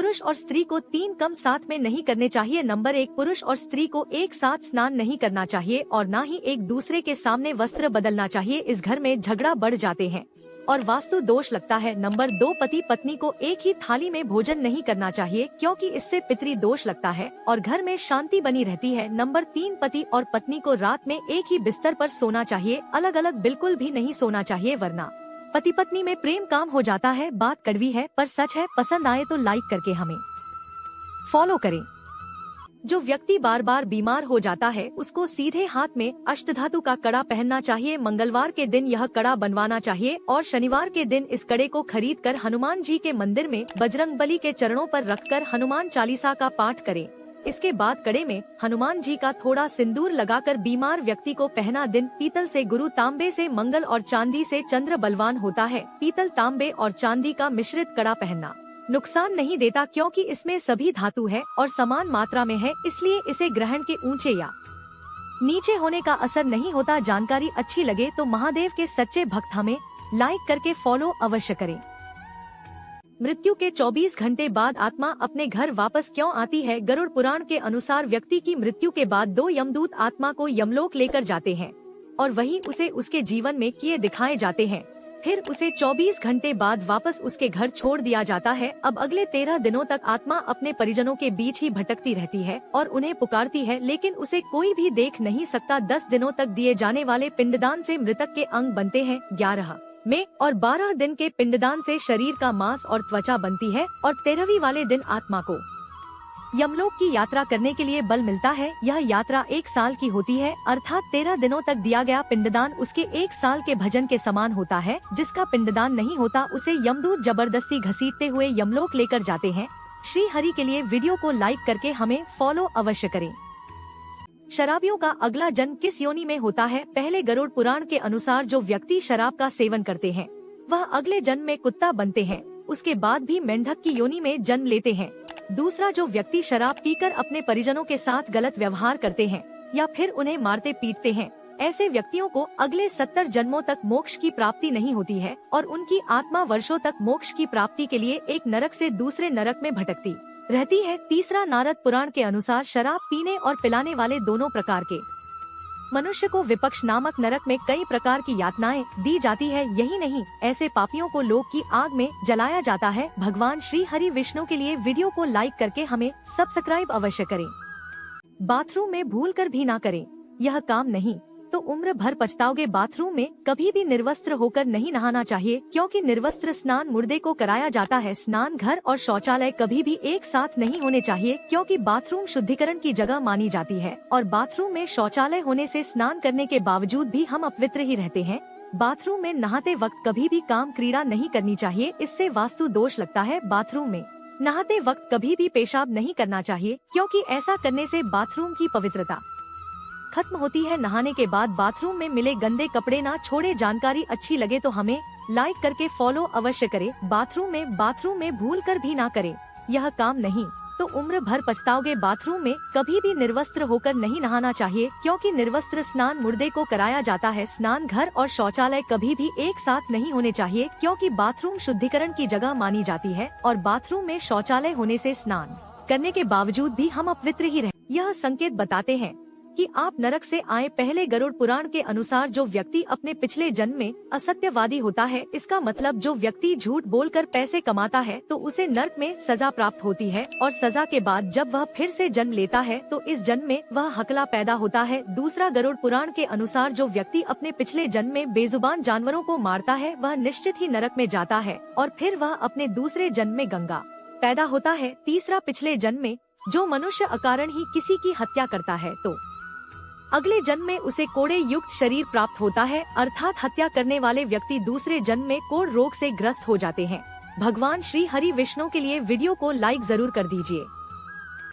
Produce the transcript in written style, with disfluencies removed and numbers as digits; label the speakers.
Speaker 1: पुरुष और स्त्री को 3 काम साथ में नहीं करने चाहिए। नंबर 1, पुरुष और स्त्री को एक साथ स्नान नहीं करना चाहिए और न ही एक दूसरे के सामने वस्त्र बदलना चाहिए। इस घर में झगड़ा बढ़ जाते हैं और वास्तु दोष लगता है। नंबर 2, पति पत्नी को एक ही थाली में भोजन नहीं करना चाहिए क्योंकि इससे पितृ दोष लगता है और घर में शांति बनी रहती है। नंबर 3, पति और पत्नी को रात में एक ही बिस्तर पर सोना चाहिए, अलग अलग बिल्कुल भी नहीं सोना चाहिए, वरना पति पत्नी में प्रेम काम हो जाता है। बात कड़वी है पर सच है। पसंद आए तो लाइक करके हमें फॉलो करें। जो व्यक्ति बार बार बीमार हो जाता है उसको सीधे हाथ में अष्टधातु का कड़ा पहनना चाहिए। मंगलवार के दिन यह कड़ा बनवाना चाहिए और शनिवार के दिन इस कड़े को खरीदकर हनुमान जी के मंदिर में बजरंगबली के चरणों पर रखकर हनुमान चालीसा का पाठ करें। इसके बाद कड़े में हनुमान जी का थोड़ा सिंदूर लगाकर बीमार व्यक्ति को पहना। दिन पीतल से गुरु, तांबे से मंगल और चांदी से चंद्र बलवान होता है। पीतल, तांबे और चांदी का मिश्रित कड़ा पहनना नुकसान नहीं देता क्योंकि इसमें सभी धातु है और समान मात्रा में है, इसलिए इसे ग्रहण के ऊंचे या नीचे होने का असर नहीं होता। जानकारी अच्छी लगे तो महादेव के सच्चे भक्त हमें लाइक करके फॉलो अवश्य करें। मृत्यु के 24 घंटे बाद आत्मा अपने घर वापस क्यों आती है? गरुड़ पुराण के अनुसार व्यक्ति की मृत्यु के बाद 2 यमदूत आत्मा को यमलोक लेकर जाते हैं और वहीं उसे उसके जीवन में किए दिखाए जाते हैं। फिर उसे 24 घंटे बाद वापस उसके घर छोड़ दिया जाता है। अब अगले 13 दिनों तक आत्मा अपने परिजनों के बीच ही भटकती रहती है और उन्हें पुकारती है, लेकिन उसे कोई भी देख नहीं सकता। 10 दिनों तक दिए जाने वाले पिंडदान से मृतक के अंग बनते हैं 11 में और 12 दिन के पिंडदान से शरीर का मांस और त्वचा बनती है और 13वीं वाले दिन आत्मा को यमलोक की यात्रा करने के लिए बल मिलता है। यह यात्रा 1 साल की होती है, अर्थात 13 दिनों तक दिया गया पिंडदान उसके 1 साल के भजन के समान होता है। जिसका पिंडदान नहीं होता उसे यमदूत जबरदस्ती घसीटते हुए यमलोक लेकर जाते हैं। श्री हरि के लिए वीडियो को लाइक करके हमें फॉलो अवश्य करें। शराबियों का अगला जन्म किस योनि में होता है? पहले गरुड़ पुराण के अनुसार जो व्यक्ति शराब का सेवन करते हैं वह अगले जन्म में कुत्ता बनते हैं, उसके बाद भी मेंढक की योनि में जन्म लेते हैं। दूसरा, जो व्यक्ति शराब पीकर अपने परिजनों के साथ गलत व्यवहार करते हैं या फिर उन्हें मारते पीटते हैं, ऐसे व्यक्तियों को अगले 70 जन्मों तक मोक्ष की प्राप्ति नहीं होती है और उनकी आत्मा वर्षों तक मोक्ष की प्राप्ति के लिए एक नरक से दूसरे नरक में भटकती रहती है। तीसरा, नारद पुराण के अनुसार शराब पीने और पिलाने वाले दोनों प्रकार के मनुष्य को विपक्ष नामक नरक में कई प्रकार की यातनाएं दी जाती है। यही नहीं, ऐसे पापियों को लोक की आग में जलाया जाता है। भगवान श्री हरि विष्णु के लिए वीडियो को लाइक करके हमें सब्सक्राइब अवश्य करें। बाथरूम में भूलकर भी ना करें, यह काम नहीं तो उम्र भर पछताओगे। बाथरूम में कभी भी निर्वस्त्र होकर नहीं नहाना चाहिए क्योंकि निर्वस्त्र स्नान मुर्दे को कराया जाता है। स्नान घर और शौचालय कभी भी एक साथ नहीं होने चाहिए क्योंकि बाथरूम शुद्धिकरण की जगह मानी जाती है और बाथरूम में शौचालय होने से स्नान करने के बावजूद भी हम अपवित्र ही रहते हैं। बाथरूम में नहाते वक्त कभी भी काम क्रीड़ा नहीं करनी चाहिए, इससे वास्तु दोष लगता है। बाथरूम में नहाते वक्त कभी भी पेशाब नहीं करना चाहिए क्योंकि ऐसा करने से बाथरूम की पवित्रता खत्म होती है। नहाने के बाद बाथरूम में मिले गंदे कपड़े ना छोड़े। जानकारी अच्छी लगे तो हमें लाइक करके फॉलो अवश्य करें। बाथरूम में भूल कर भी ना करें, यह काम नहीं तो उम्र भर पछताओगे। बाथरूम में कभी भी निर्वस्त्र होकर नहीं नहाना चाहिए क्योंकि निर्वस्त्र स्नान मुर्दे को कराया जाता है। स्नान घर और शौचालय कभी भी एक साथ नहीं होने चाहिए क्योंकि बाथरूम शुद्धिकरण की जगह मानी जाती है और बाथरूम में शौचालय होने से स्नान करने के बावजूद भी हम अपवित्र ही रहे। यह संकेत बताते हैं कि आप नरक से आए। पहले गरुड़ पुराण के अनुसार जो व्यक्ति अपने पिछले जन्म में असत्यवादी होता है, इसका मतलब जो व्यक्ति झूठ बोलकर पैसे कमाता है तो उसे नरक में सजा प्राप्त होती है और सजा के बाद जब वह फिर से जन्म लेता है तो इस जन्म में वह हकला पैदा होता है। दूसरा, गरुड़ पुराण के अनुसार जो व्यक्ति अपने पिछले जन्म में बेजुबान जानवरों को मारता है वह निश्चित ही नरक में जाता है और फिर वह अपने दूसरे जन्म में गंगा पैदा होता है। तीसरा, पिछले जन्म में जो मनुष्य अकारण ही किसी की हत्या करता है तो अगले जन्म में उसे कोड़े युक्त शरीर प्राप्त होता है, अर्थात हत्या करने वाले व्यक्ति दूसरे जन्म में कोढ़ रोग से ग्रस्त हो जाते हैं। भगवान श्री हरि विष्णु के लिए वीडियो को लाइक जरूर कर दीजिए।